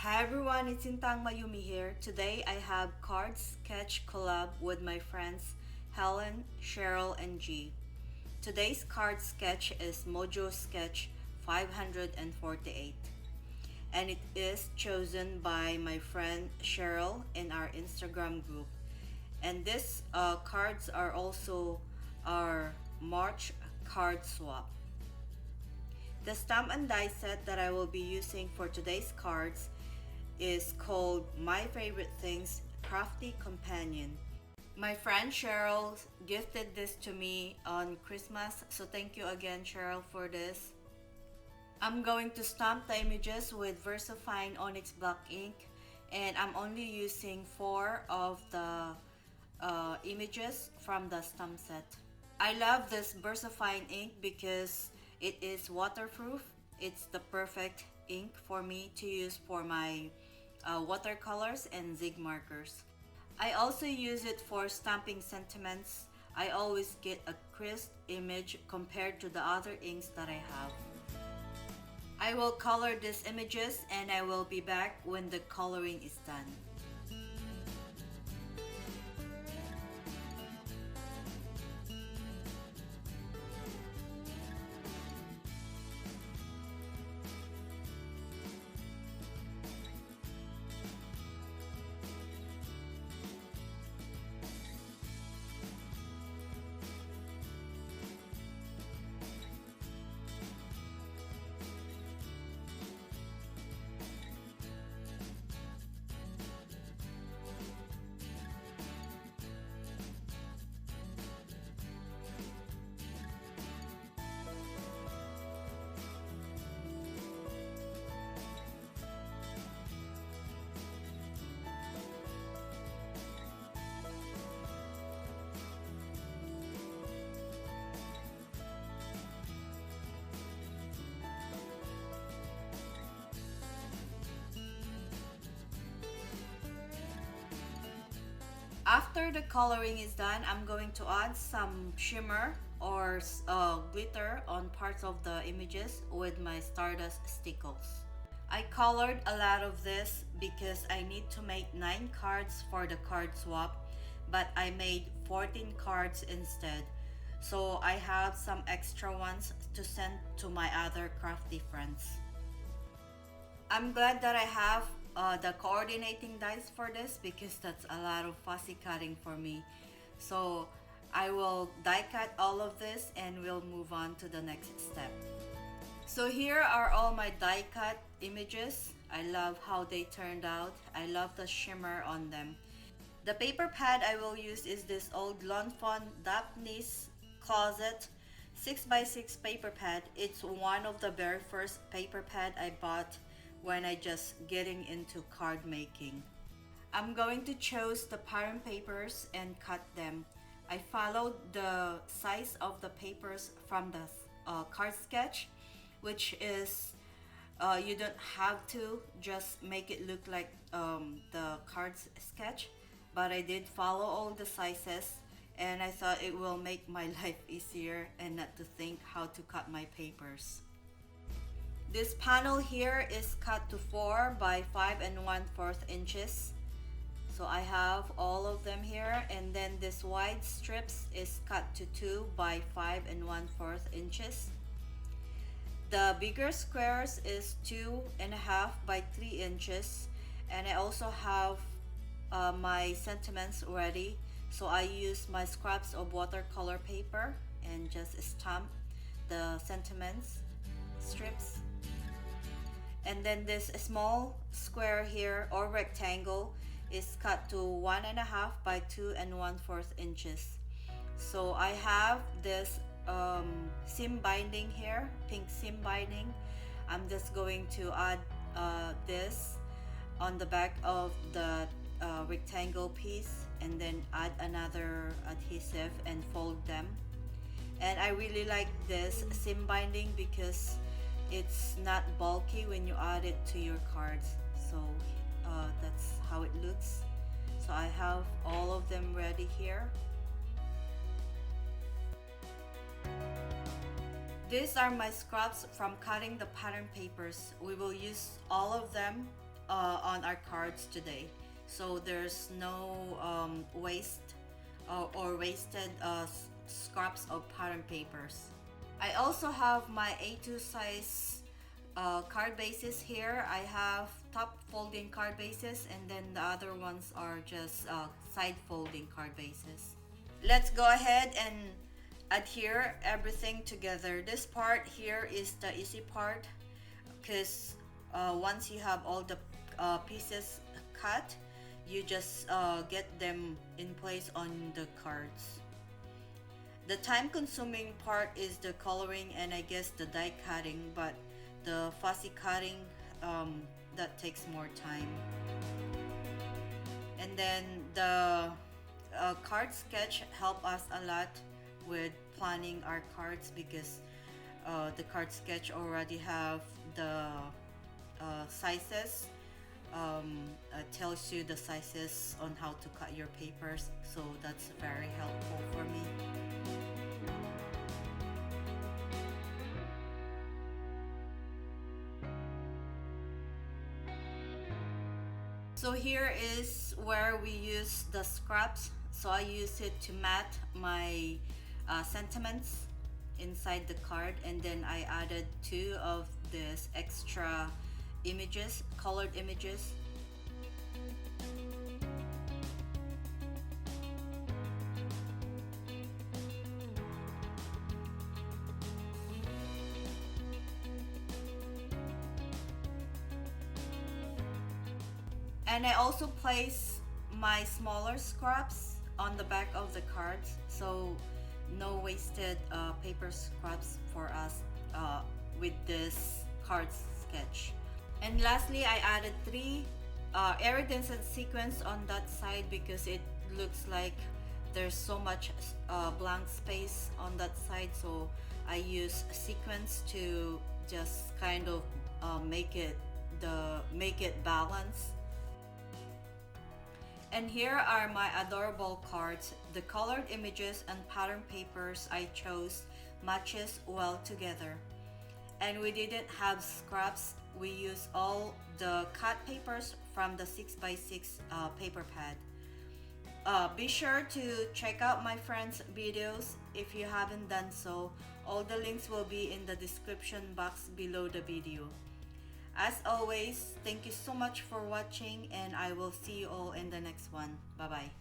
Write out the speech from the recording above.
Hi everyone, it's Sintang Mayumi here. Today I have card sketch collab with my friends Helen, Cherryl, and Gigie. Today's card sketch is Mojo Sketch 548 and it is chosen by my friend Cherryl in our Instagram group. And these cards are also our March card swap. The stamp and die set that I will be using for today's cards is called My Favorite Things Crafty Companion. My friend Cherryl gifted this to me on Christmas, so thank you again Cherryl for this. I'm going to stamp the images with VersaFine Onyx black ink, and I'm only using 4 of the images from the stamp set. I love this VersaFine ink because it is waterproof. It's the perfect ink for me to use for my watercolors and zig markers. I also use it for stamping sentiments. I always get a crisp image compared to the other inks that I have. I will color these images and I will be back when the coloring is done. After the coloring is done, I'm going to add some shimmer or glitter on parts of the images with my Stardust Stickles. I colored a lot of this because I need to make 9 cards for the card swap, but I made 14 cards instead. So I have some extra ones to send to my other crafty friends. I'm glad that I have the coordinating dies for this because that's a lot of fussy cutting for me. So I will die cut all of this and we'll move on to the next step. So here are all my die cut images. I love how they turned out. I love the shimmer on them. The paper pad I will use is this old Lawn Fawn Daphne's Closet 6x6 paper pad. It's one of the very first paper pad I bought when I just getting into card making. I'm going to choose the pattern papers and cut them. I followed the size of the papers from the card sketch, which is you don't have to just make it look like the card sketch, but I did follow all the sizes and I thought it will make my life easier and not to think how to cut my papers. This panel here is cut to 4 by 5 1/4 inches. So I have all of them here, and then this wide strips is cut to 2 by 5 1/4 inches. The bigger squares is 2.5 by 3 inches, and I also have my sentiments ready. So I use my scraps of watercolor paper and just stamp the sentiments strips. And then this small square here or rectangle is cut to 1.5 by 2 1/4 inches. So I have this seam binding here, pink seam binding. I'm just going to add this on the back of the rectangle piece and then add another adhesive and fold them. And I really like this seam binding because it's not bulky when you add it to your cards. So that's how it looks. So I have all of them ready here. These are my scraps from cutting the pattern papers. We will use all of them on our cards today, so there's no waste or wasted scraps of pattern papers. I also have my A2 size card bases here. I have top folding card bases, and then the other ones are just side folding card bases. Let's go ahead and adhere everything together. This part here is the easy part, because once you have all the pieces cut, you just get them in place on the cards. The time consuming part is the coloring and I guess the die cutting, but the fussy cutting, that takes more time. And then the card sketch help us a lot with planning our cards, because the card sketch already have the sizes, tells you the sizes on how to cut your papers, so that's very helpful for me. So here is where we use the scraps. So I use it to mat my sentiments inside the card, and then I added 2 of this extra images, colored images. And I also place my smaller scraps on the back of the cards, so no wasted paper scraps for us with this card sketch. And lastly, I added 3 iridescent sequins on that side, because it looks like there's so much blank space on that side, so I use sequins to just kind of make it balanced. And here are my adorable cards. The colored images and pattern papers I chose matches well together. And we didn't have scraps. We used all the cut papers from the 6x6 paper pad. Be sure to check out my friends' videos if you haven't done so. All the links will be in the description box below the video. As always, thank you so much for watching, and I will see you all in the next one. Bye bye.